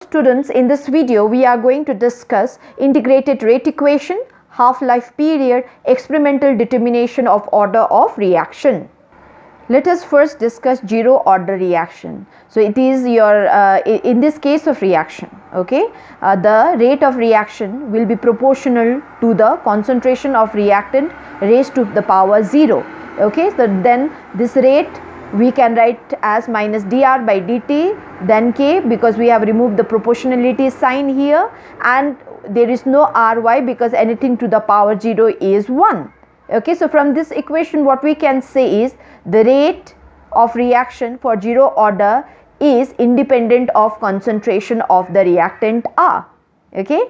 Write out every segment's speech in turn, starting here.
Students, in this video we are going to discuss integrated rate equation, half-life period, experimental determination of order of reaction. Let us first discuss zero order reaction. So it is your in this case of reaction, okay, the rate of reaction will be proportional to the concentration of reactant raised to the power 0. Okay, so then this rate we can write as minus dr by dt, then k, because we have removed the proportionality sign here, and there is no ry because anything to the power 0 is 1. Okay, so from this equation what we can say is the rate of reaction for zero order is independent of concentration of the reactant R. Okay,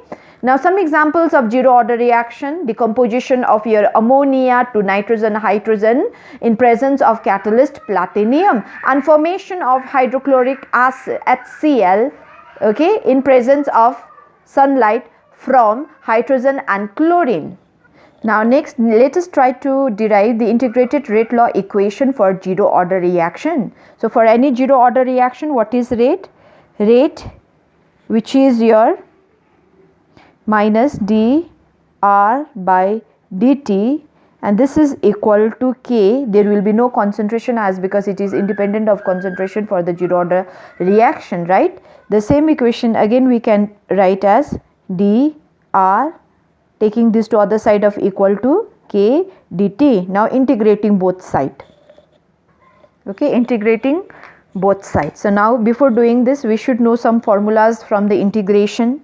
now some examples of zero order reaction: decomposition of your ammonia to nitrogen hydrogen in presence of catalyst platinum, and formation of hydrochloric acid HCl, okay, in presence of sunlight from hydrogen and chlorine. Now next, let us try to derive the integrated rate law equation for zero order reaction. So for any zero order reaction, what is rate? Rate, which is your minus dr by dt, and this is equal to k. There will be no concentration as because it is independent of concentration for the zero order reaction, right? The same equation again we can write as dr, taking this to other side of equal to k dt. Now integrating both sides. Okay, integrating both sides. So now before doing this we should know some formulas from the integration.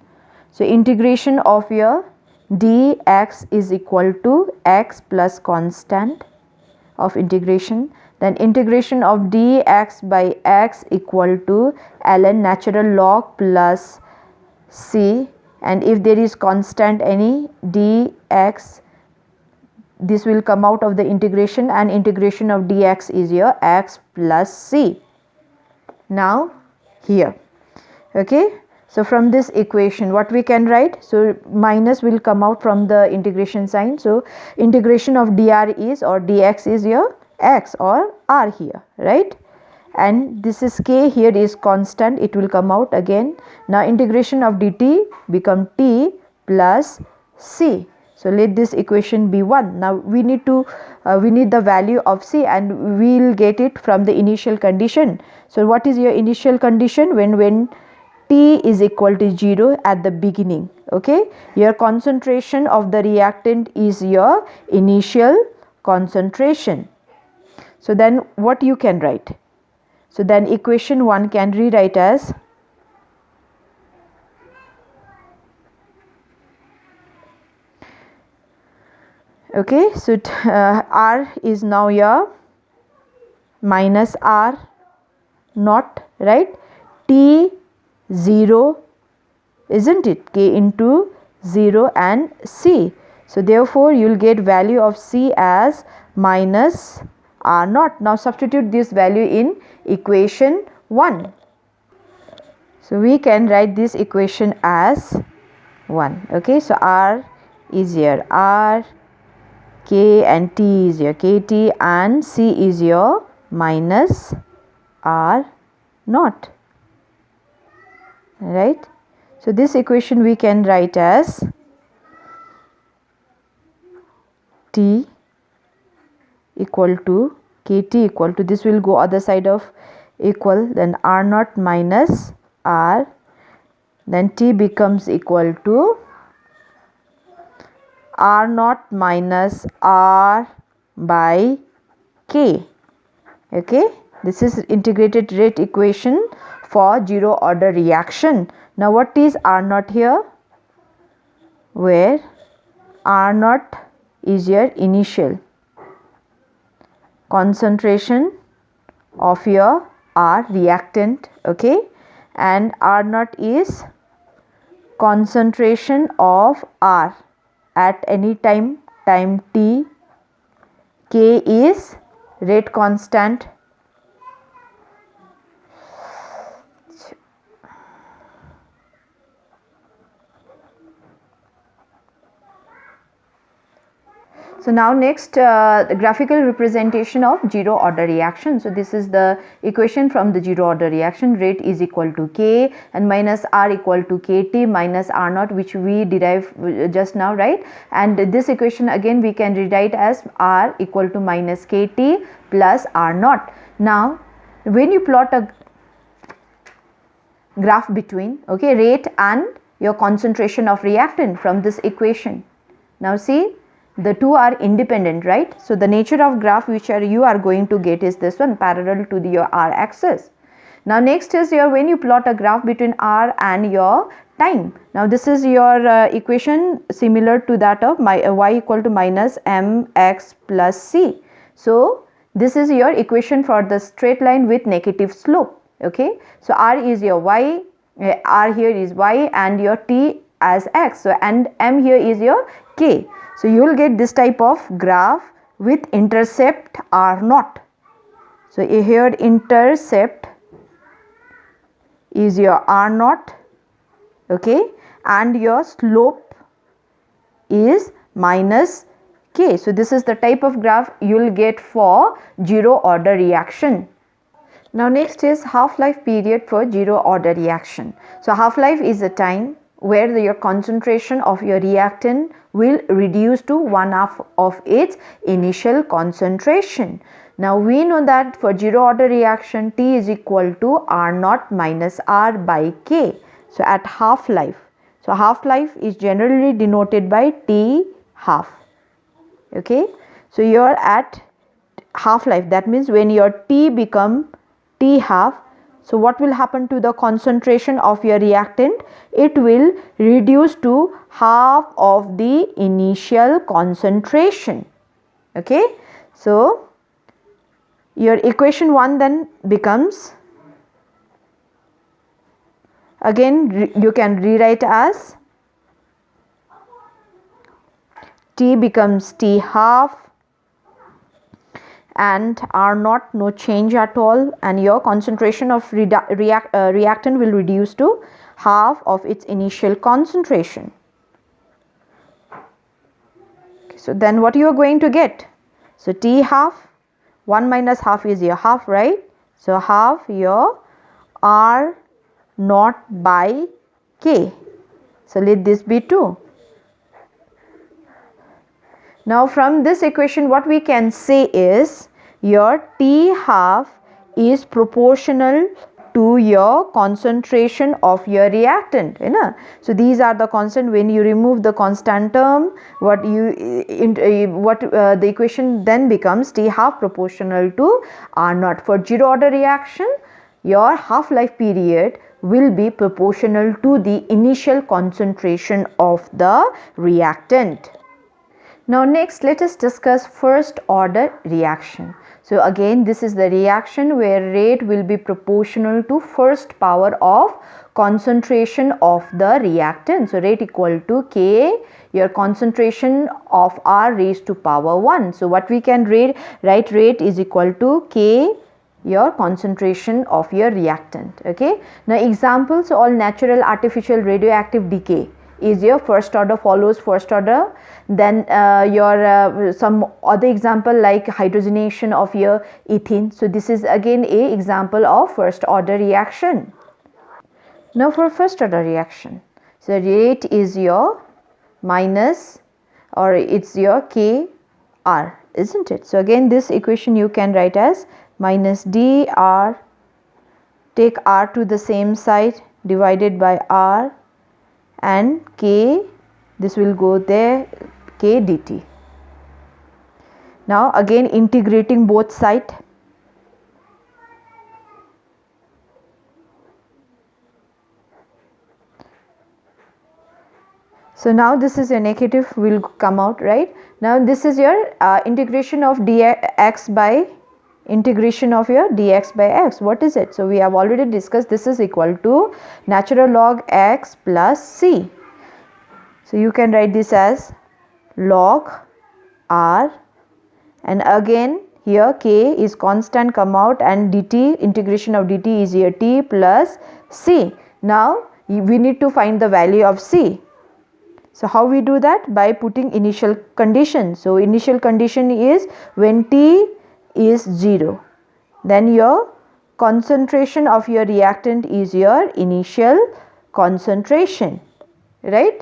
So integration of your dx is equal to x plus constant of integration, then integration of dx by x equal to ln natural log plus c, and if there is constant any dx, this will come out of the integration, and integration of dx is your x plus c. Now here, okay, so from this equation what we can write? So minus will come out from the integration sign, so integration of dr is, or dx is your x or r here, right? And this is k, here is constant, it will come out again. Now integration of dt become t plus c. So let this equation be 1. Now we need the value of c, and we will get it from the initial condition. So what is your initial condition? When t is equal to 0 at the beginning, okay, your concentration of the reactant is your initial concentration. So then what you can write? So then equation 1 can rewrite as okay, so r is now your minus r naught, right? T 0, isn't it? K into 0 and c. So therefore you will get value of c as minus r naught. Now substitute this value in equation 1. So we can write this equation as 1. Okay, so r is here r, k and t is your kt, and c is your minus r naught, right? So this equation we can write as t equal to kt equal to, this will go other side of equal, then r naught minus r, then t becomes equal to r naught minus r by k. Okay, this is integrated rate equation for zero order reaction. Now what is r naught here? Where r naught is your initial concentration of your r reactant, okay, and r naught is concentration of r at any time t, k is rate constant, So now next the graphical representation of zero order reaction. So this is the equation from the zero order reaction. Rate is equal to K and minus R equal to KT minus R naught, which we derived just now, right? And this equation again we can rewrite as R equal to minus KT plus R naught. Now when you plot a graph between rate and your concentration of reactant from this equation, now see, the two are independent, right? So the nature of graph which you are going to get is this one, parallel to your R axis. Now next is your, when you plot a graph between R and your time. Now this is your equation similar to that of y equal to minus mx plus c. So this is your equation for the straight line with negative slope. Okay, so R is your y, R here is y, and your t as x. So and m here is your k. So you will get this type of graph with intercept R naught. So here intercept is your R naught, okay, and your slope is minus k. So this is the type of graph you will get for zero order reaction. Now next is half-life period for zero order reaction. So half-life is a time where your concentration of your reactant will reduce to 1/2 of its initial concentration. Now we know that for zero order reaction T is equal to R naught minus R by K. So at half-life, so half-life is generally denoted by T half. Okay, so you are at half-life, that means when your T become T half, so what will happen to the concentration of your reactant? It will reduce to half of the initial concentration. Okay, so your equation 1 then becomes, again you can rewrite as T becomes T half and R naught, no change at all, and your concentration of reactant will reduce to half of its initial concentration. Okay, so then what you are going to get? So T half, 1 minus half is your half, right? So half your R naught by K. So let this be 2. Now from this equation what we can say is your T half is proportional to your concentration of your reactant. So these are the constant. When you remove the constant term, the equation then becomes T half proportional to R naught. For zero order reaction, your half-life period will be proportional to the initial concentration of the reactant. Now next let us discuss first order reaction. So again this is the reaction where rate will be proportional to first power of concentration of the reactant. So rate equal to K, your concentration of R raised to power 1. So what we can write rate is equal to K, your concentration of your reactant. Okay. Now examples, all natural, artificial, radioactive decay is your first order, follows first order. Then your some other example like hydrogenation of your ethene. So this is again a example of first order reaction. Now for first order reaction, so rate is your minus, or it's your Kr, isn't it? So again this equation you can write as minus dr, take R to the same side, divided by R, and K, this will go there, K dt. Now again integrating both sides. So now this is your negative will come out, right? Now this is your integration of dx by integration of your dx by x. What is it? So we have already discussed this is equal to natural log x plus c. So you can write this as log r, and again here k is constant come out, and dt, integration of dt is here t plus c. Now we need to find the value of c. So how we do that? By putting initial condition. So initial condition is when T is 0, then your concentration of your reactant is your initial concentration, right?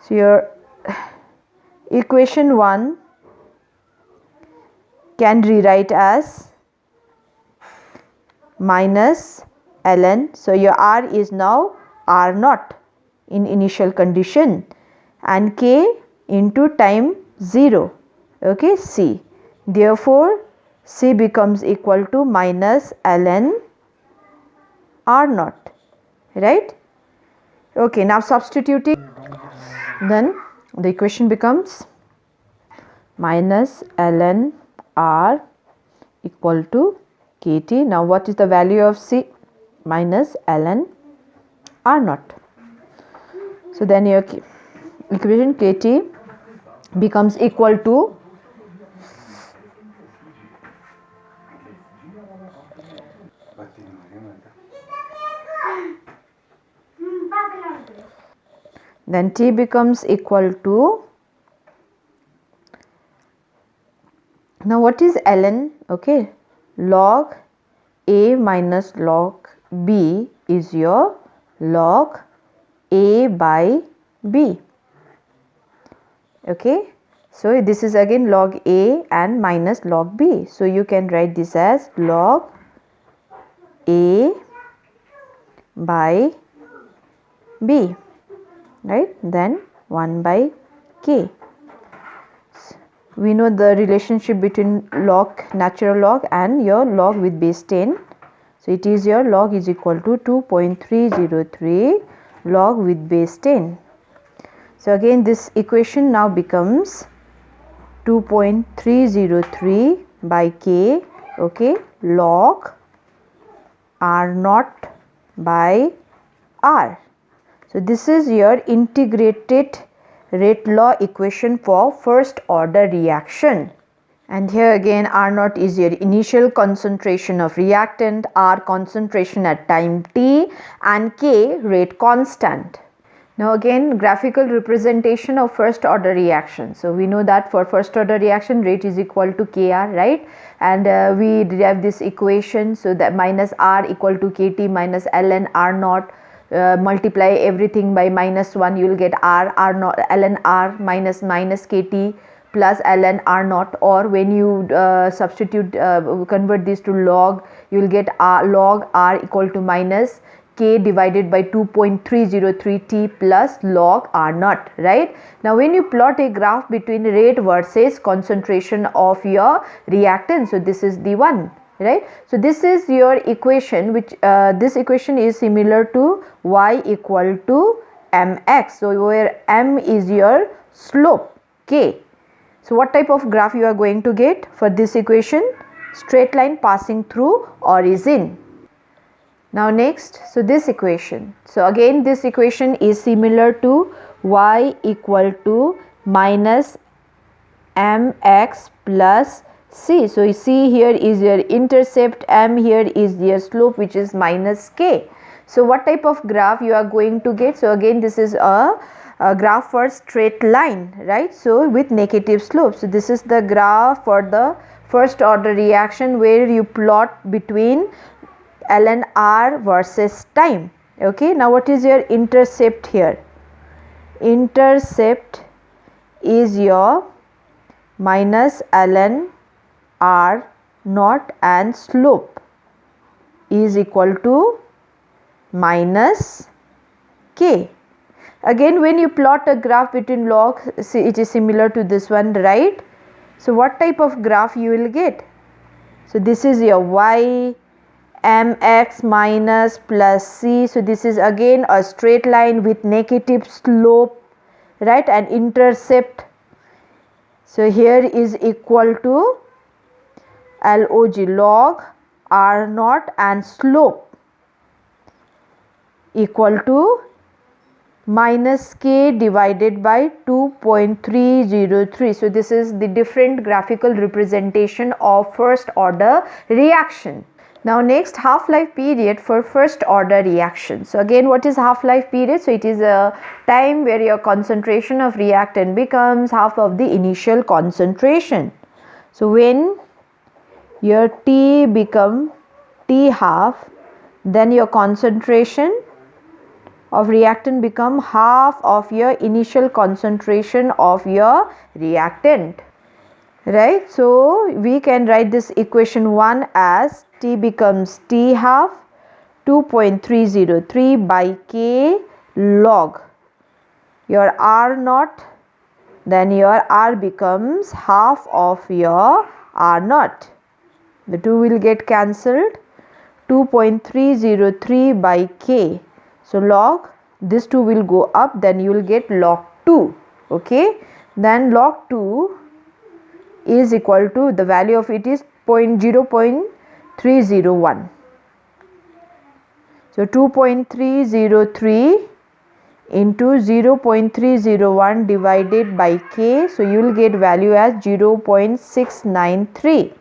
So your equation 1 can rewrite as minus ln. So your R is now R naught in initial condition and K into time 0, okay, C. Therefore, C becomes equal to minus ln R naught, right? Okay, now substituting, then the equation becomes minus ln R equal to Kt. Now what is the value of C? Minus ln R naught. So then your equation Kt becomes equal to then T becomes equal to, now what is ln? Okay, log A minus log B is your log A by B. Okay, so this is again log A and minus log B. So you can write this as log A by B, right? Then 1 by K. We know the relationship between log, natural log and your log with base 10. So it is your log is equal to 2.303 log with base 10. So again this equation now becomes 2.303 by K, okay, log R naught by R. So this is your integrated rate law equation for first order reaction. And here again R naught is your initial concentration of reactant, R concentration at time t, and K rate constant. Now again graphical representation of first order reaction. So we know that for first order reaction rate is equal to Kr, right? And we derive this equation, so that minus R equal to Kt minus ln R naught. Multiply everything by minus 1, you will get R naught ln R minus Kt plus ln R naught, or when you substitute convert this to log, you will get log R equal to minus K divided by 2.303 T plus log R naught, right? Now when you plot a graph between rate versus concentration of your reactant, so this is the one, right? So this is your equation, which this equation is similar to y equal to mx, so where m is your slope, K. So what type of graph you are going to get for this equation? Straight line passing through origin. Now next, so this equation, so again this equation is similar to y equal to minus mx plus c. So you see here is your intercept, m here is your slope, which is minus k. So what type of graph you are going to get? So again this is a graph for straight line, right? So with negative slope. So this is the graph for the first order reaction where you plot between ln R versus time. Okay, now what is your intercept here? Intercept is your minus ln R naught and slope is equal to minus K. Again when you plot a graph between log, see it is similar to this one, right? So what type of graph you will get? So this is your y mx minus plus c. So this is again a straight line with negative slope, right, and intercept. So here is equal to log log R naught and slope equal to minus k divided by 2.303. So this is the different graphical representation of first order reaction. Now next, half-life period for first order reaction. So again, what is half-life period? So it is a time where your concentration of reactant becomes half of the initial concentration. So when your T become T half, then your concentration of reactant become half of your initial concentration of your reactant. Right, so we can write this equation 1 as T becomes T half 2.303 by K log your R naught, then your R becomes half of your R naught. The two will get cancelled. 2.303 by K. So log, this 2 will go up, then you will get log 2. Okay, then log 2 is equal to, the value of it is 0.301. So 2.303 into 0.301 divided by K. So you will get value as 0.693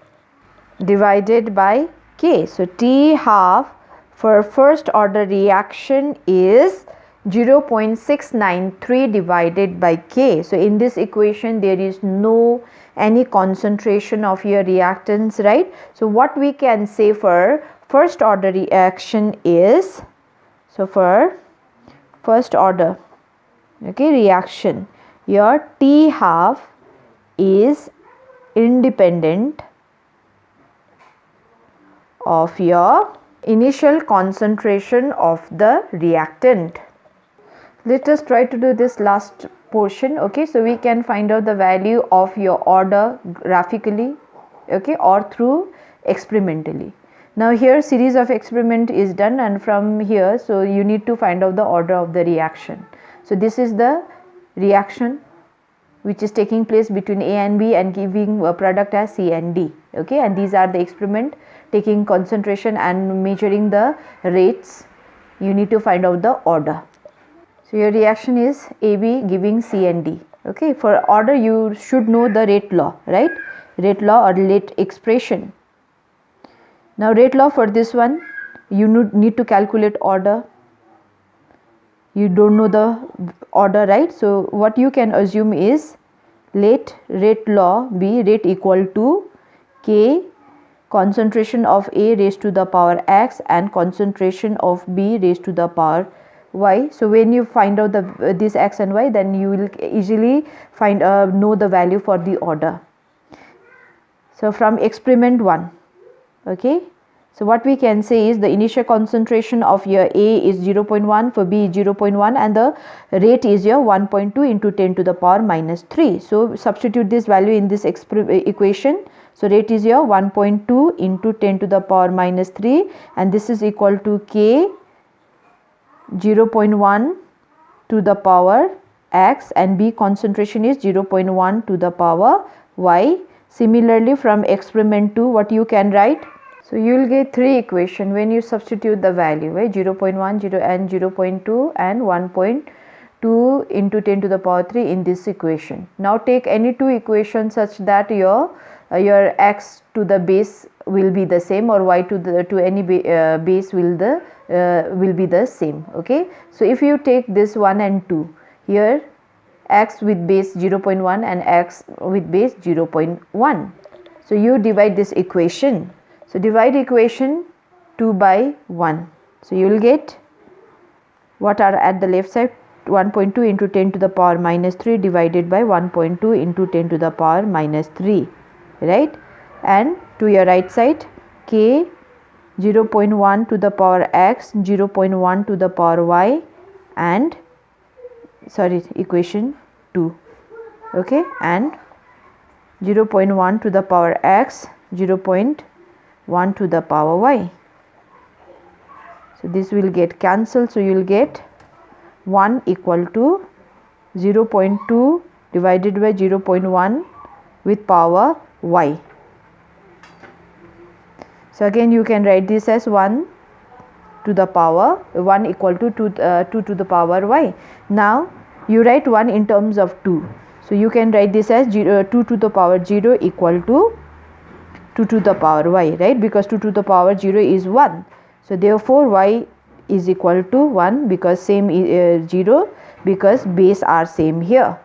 divided by K. So T half for first order reaction is 0.693 divided by K. So in this equation there is no any concentration of your reactants, right? So what we can say for first order reaction is, so for first order, okay, reaction, your T half is independent of your initial concentration of the reactant. Let us try to do this last portion. Okay, so we can find out the value of your order graphically, okay, or through experimentally. Now here series of experiment is done, and from here, so you need to find out the order of the reaction. So this is the reaction which is taking place between A and B and giving a product as C and D. Okay, and these are the experiment taking concentration and measuring the rates. You need to find out the order. So your reaction is AB giving C and D. Okay, for order you should know the rate law, right? Rate law or rate expression. Now rate law for this one, you need to calculate order. You don't know the order, right? So what you can assume is, let rate law be rate equal to K concentration of A raised to the power X and concentration of B raised to the power Y. So when you find out the this X and Y, then you will easily find know the value for the order. So from experiment 1, okay, so what we can say is the initial concentration of your A is 0.1, for B is 0.1, and the rate is your 1.2 into 10 to the power minus 3. So substitute this value in this equation. So rate is your 1.2 into 10 to the power minus 3, and this is equal to K 0.1 to the power X, and B concentration is 0.1 to the power Y. Similarly from experiment 2, what you can write? So you will get 3 equation when you substitute the value, right? 0.1, 0 and 0.2 and 1.2 into 10 to the power 3 in this equation. Now take any 2 equations such that your X to the base will be the same, or Y to any base will be the same. Okay, so if you take this 1 and 2, here X with base 0.1 and X with base 0.1. So you divide this equation. So divide equation 2 by 1. So you will get what are at the left side, 1.2 into 10 to the power minus 3 divided by 1.2 into 10 to the power minus 3, right? And to your right side, K 0.1 to the power X, 0.1 to the power Y, and equation 2, okay, and 0.1 to the power X, 0.1 to the power Y. So this will get cancelled. So you will get 1 equal to 0.2 divided by 0.1 with power Y. So again you can write this as 1 to the power 1 equal to 2 to the power Y. Now you write 1 in terms of 2. So you can write this as 2 to the power 0 equal to 2 to the power y, right? Because 2 to the power 0 is 1. So therefore y is equal to 1 because same 0 because base are same here.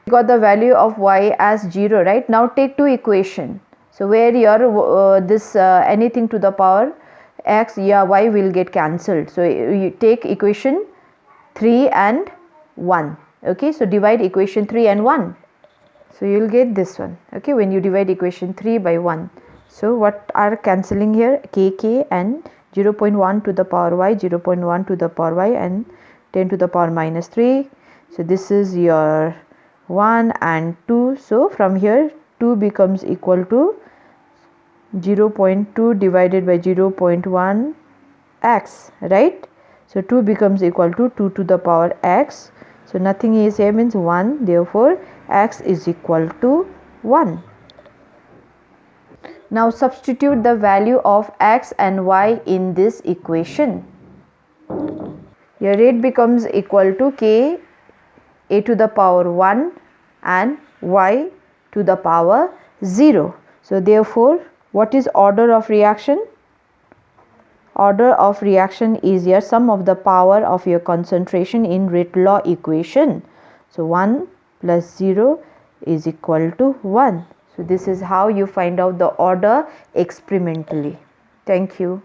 We got the value of y as 0, right? Now take two equation. So where your anything to the power x, yeah, y will get cancelled. So you take equation 3 and 1. Okay, so divide equation 3 and 1. So you will get this one. Okay, when you divide equation 3 by 1. So what are cancelling here? K and 0.1 to the power y, 0.1 to the power y, and 10 to the power minus 3. So this is your 1 and 2. So from here 2 becomes equal to 0.2 divided by 0.1 x, right? So 2 becomes equal to 2 to the power x. So nothing is here means 1. Therefore x is equal to 1. Now substitute the value of x and y in this equation. Your rate becomes equal to k a to the power 1 and y to the power 0. So therefore what is order of reaction? Order of reaction is your sum of the power of your concentration in rate law equation. So 1 plus 0 is equal to 1. So this is how you find out the order experimentally. Thank you.